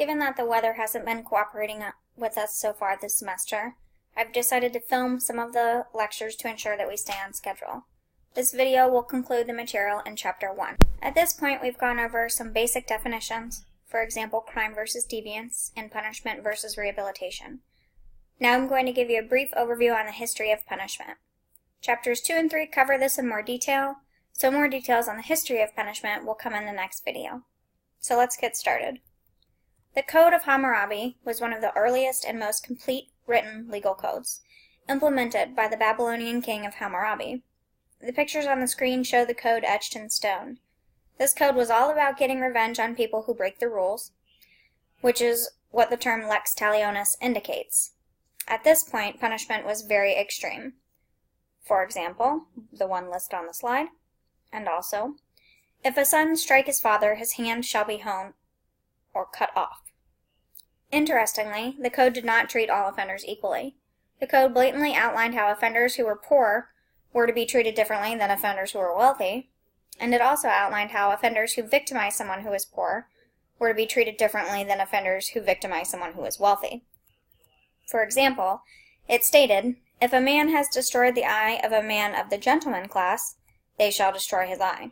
Given that the weather hasn't been cooperating with us so far this semester, I've decided to film some of the lectures to ensure that we stay on schedule. This video will conclude the material in Chapter 1. At this point, we've gone over some basic definitions, for example, crime versus deviance and punishment versus rehabilitation. Now I'm going to give you a brief overview on the history of punishment. Chapters 2 and 3 cover this in more detail, so more details on the history of punishment will come in the next video. So let's get started. The Code of Hammurabi was one of the earliest and most complete written legal codes, implemented by the Babylonian king of Hammurabi. The pictures on the screen show the code etched in stone. This code was all about getting revenge on people who break the rules, which is what the term lex talionis indicates. At this point, punishment was very extreme. For example, the one listed on the slide, and also, if a son strike his father, his hand shall be hewn or cut off. Interestingly, the code did not treat all offenders equally. The code blatantly outlined how offenders who were poor were to be treated differently than offenders who were wealthy, and it also outlined how offenders who victimized someone who was poor were to be treated differently than offenders who victimized someone who was wealthy. For example, it stated, if a man has destroyed the eye of a man of the gentleman class, they shall destroy his eye.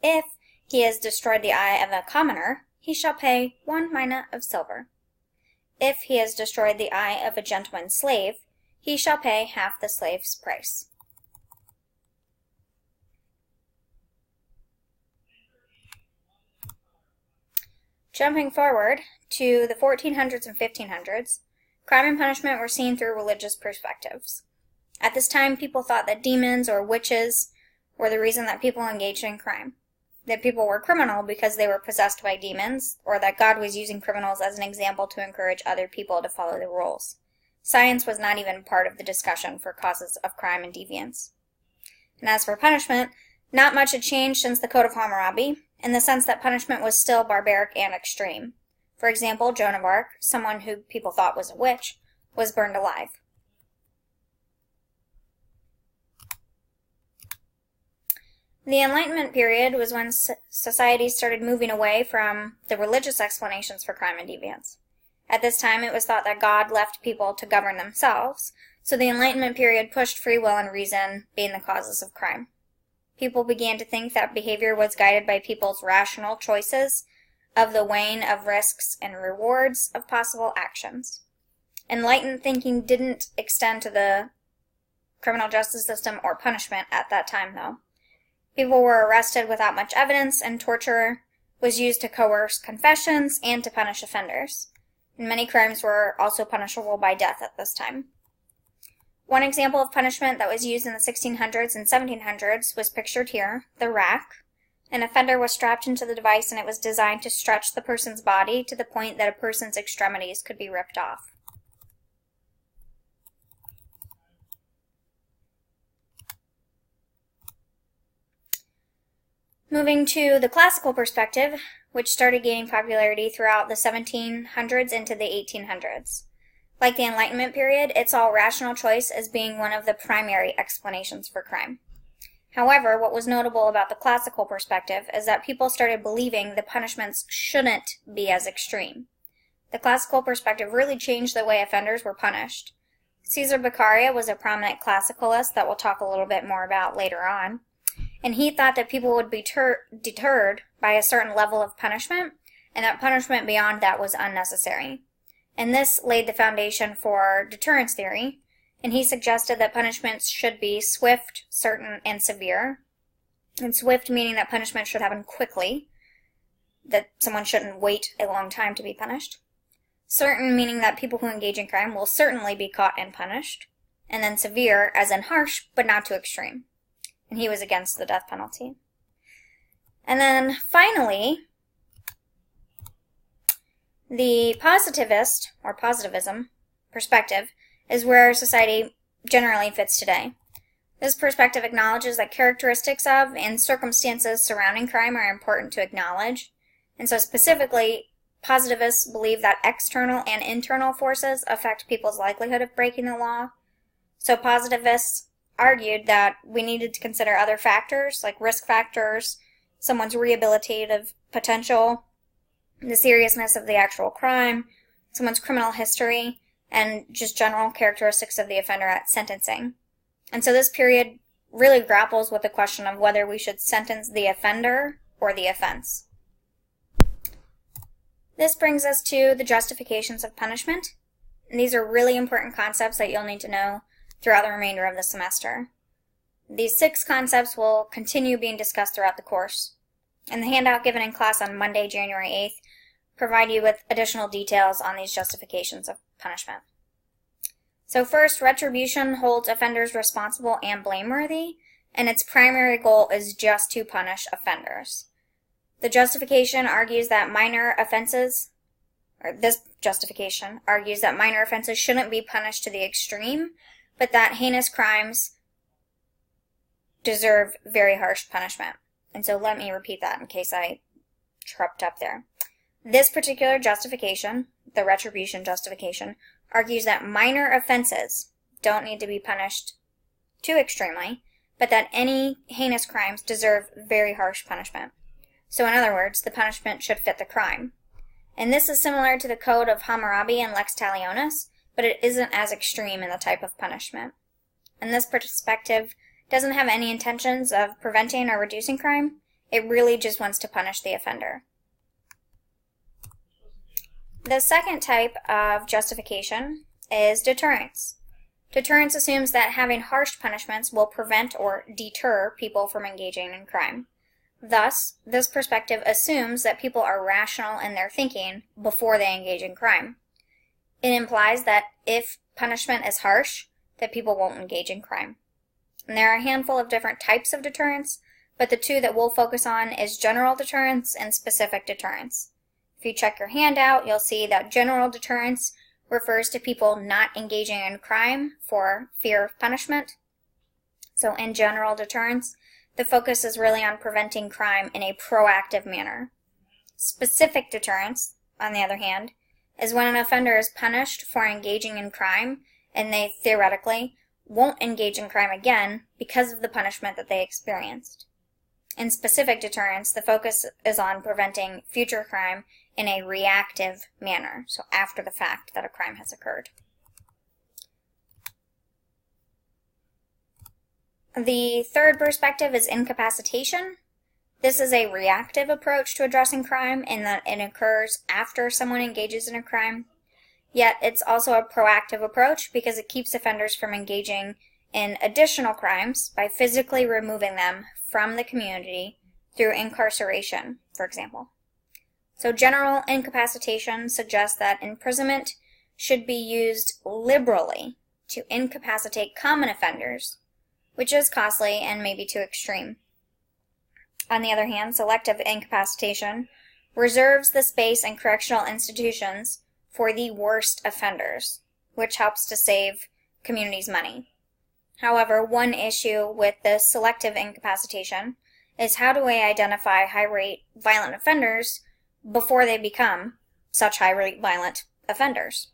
If he has destroyed the eye of a commoner, he shall pay 1 mina of silver. If he has destroyed the eye of a gentleman's slave, he shall pay half the slave's price. Jumping forward to the 1400s and 1500s, crime and punishment were seen through religious perspectives. At this time, people thought that demons or witches were the reason that people engaged in crime, that people were criminal because they were possessed by demons, or that God was using criminals as an example to encourage other people to follow the rules. Science was not even part of the discussion for causes of crime and deviance. And as for punishment, not much had changed since the Code of Hammurabi, in the sense that punishment was still barbaric and extreme. For example, Joan of Arc, someone who people thought was a witch, was burned alive. The Enlightenment period was when society started moving away from the religious explanations for crime and deviance. At this time, it was thought that God left people to govern themselves, so the Enlightenment period pushed free will and reason being the causes of crime. People began to think that behavior was guided by people's rational choices of the weighing of risks and rewards of possible actions. Enlightened thinking didn't extend to the criminal justice system or punishment at that time, though. People were arrested without much evidence, and torture was used to coerce confessions and to punish offenders. And many crimes were also punishable by death at this time. One example of punishment that was used in the 1600s and 1700s was pictured here, the rack. An offender was strapped into the device, and it was designed to stretch the person's body to the point that a person's extremities could be ripped off. Moving to the classical perspective, which started gaining popularity throughout the 1700s into the 1800s. Like the Enlightenment period, it saw rational choice as being one of the primary explanations for crime. However, what was notable about the classical perspective is that people started believing the punishments shouldn't be as extreme. The classical perspective really changed the way offenders were punished. Caesar Beccaria was a prominent classicalist that we'll talk a little bit more about later on, and he thought that people would be deterred by a certain level of punishment, and that punishment beyond that was unnecessary. And this laid the foundation for deterrence theory, and he suggested that punishments should be swift, certain, and severe. And swift meaning that punishment should happen quickly, that someone shouldn't wait a long time to be punished. Certain meaning that people who engage in crime will certainly be caught and punished. And then severe, as in harsh, but not too extreme. And he was against the death penalty. And then finally, the positivist, or positivism, perspective is where society generally fits today. This perspective acknowledges that characteristics of and circumstances surrounding crime are important to acknowledge. And so specifically, positivists believe that external and internal forces affect people's likelihood of breaking the law. So positivists argued that we needed to consider other factors, like risk factors, someone's rehabilitative potential, the seriousness of the actual crime, someone's criminal history, and just general characteristics of the offender at sentencing. And so this period really grapples with the question of whether we should sentence the offender or the offense. This brings us to the justifications of punishment. And these are really important concepts that you'll need to know throughout the remainder of the semester. These 6 concepts will continue being discussed throughout the course. And the handout given in class on Monday, January 8th, provide you with additional details on these justifications of punishment. So first, retribution holds offenders responsible and blameworthy, and its primary goal is just to punish offenders. The justification argues that this justification argues that minor offenses shouldn't be punished to the extreme, but that heinous crimes deserve very harsh punishment. And so let me repeat that in case I tripped up there. This particular justification, the retribution justification, argues that minor offenses don't need to be punished too extremely, but that any heinous crimes deserve very harsh punishment. So in other words, the punishment should fit the crime. And this is similar to the Code of Hammurabi and Lex Talionis, but it isn't as extreme in the type of punishment. And this perspective doesn't have any intentions of preventing or reducing crime. It really just wants to punish the offender. The second type of justification is deterrence. Deterrence assumes that having harsh punishments will prevent or deter people from engaging in crime. Thus, this perspective assumes that people are rational in their thinking before they engage in crime. It implies that if punishment is harsh, that people won't engage in crime. And there are a handful of different types of deterrence, but the 2 that we'll focus on is general deterrence and specific deterrence. If you check your handout, you'll see that general deterrence refers to people not engaging in crime for fear of punishment. So in general deterrence, the focus is really on preventing crime in a proactive manner. Specific deterrence, on the other hand, is when an offender is punished for engaging in crime and they theoretically won't engage in crime again because of the punishment that they experienced. In specific deterrence, the focus is on preventing future crime in a reactive manner, so after the fact that a crime has occurred. The third perspective is incapacitation. This is a reactive approach to addressing crime in that it occurs after someone engages in a crime, yet it's also a proactive approach because it keeps offenders from engaging in additional crimes by physically removing them from the community through incarceration, for example. So general incapacitation suggests that imprisonment should be used liberally to incapacitate common offenders, which is costly and maybe too extreme. On the other hand, selective incapacitation reserves the space in correctional institutions for the worst offenders, which helps to save communities money. However, one issue with this selective incapacitation is how do we identify high-rate violent offenders before they become such high-rate violent offenders?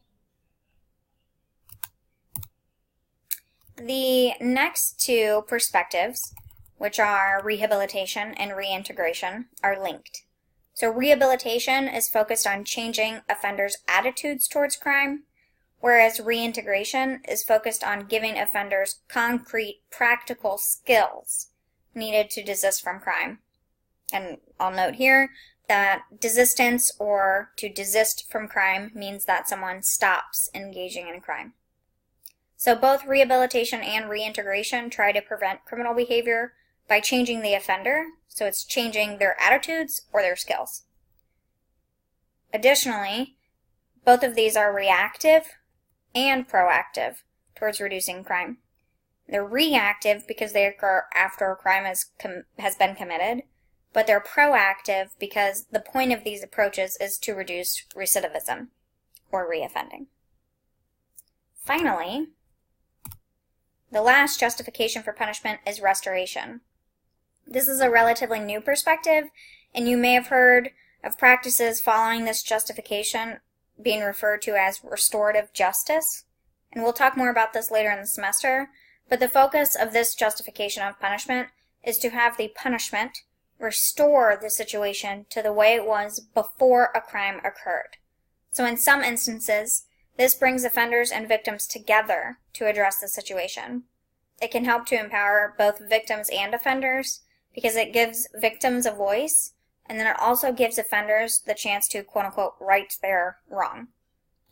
The next 2 perspectives, which are rehabilitation and reintegration, are linked. So rehabilitation is focused on changing offenders' attitudes towards crime, whereas reintegration is focused on giving offenders concrete, practical skills needed to desist from crime. And I'll note here that desistance or to desist from crime means that someone stops engaging in crime. So both rehabilitation and reintegration try to prevent criminal behavior by changing the offender, so it's changing their attitudes or their skills. Additionally, both of these are reactive and proactive towards reducing crime. They're reactive because they occur after a crime has been committed, but they're proactive because the point of these approaches is to reduce recidivism or reoffending. Finally, the last justification for punishment is restoration. This is a relatively new perspective, and you may have heard of practices following this justification being referred to as restorative justice, and we'll talk more about this later in the semester, but the focus of this justification of punishment is to have the punishment restore the situation to the way it was before a crime occurred. So in some instances, this brings offenders and victims together to address the situation. It can help to empower both victims and offenders because it gives victims a voice, and then it also gives offenders the chance to quote-unquote right their wrong.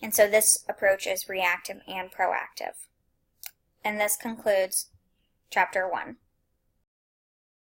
And so this approach is reactive and proactive. And this concludes Chapter 1.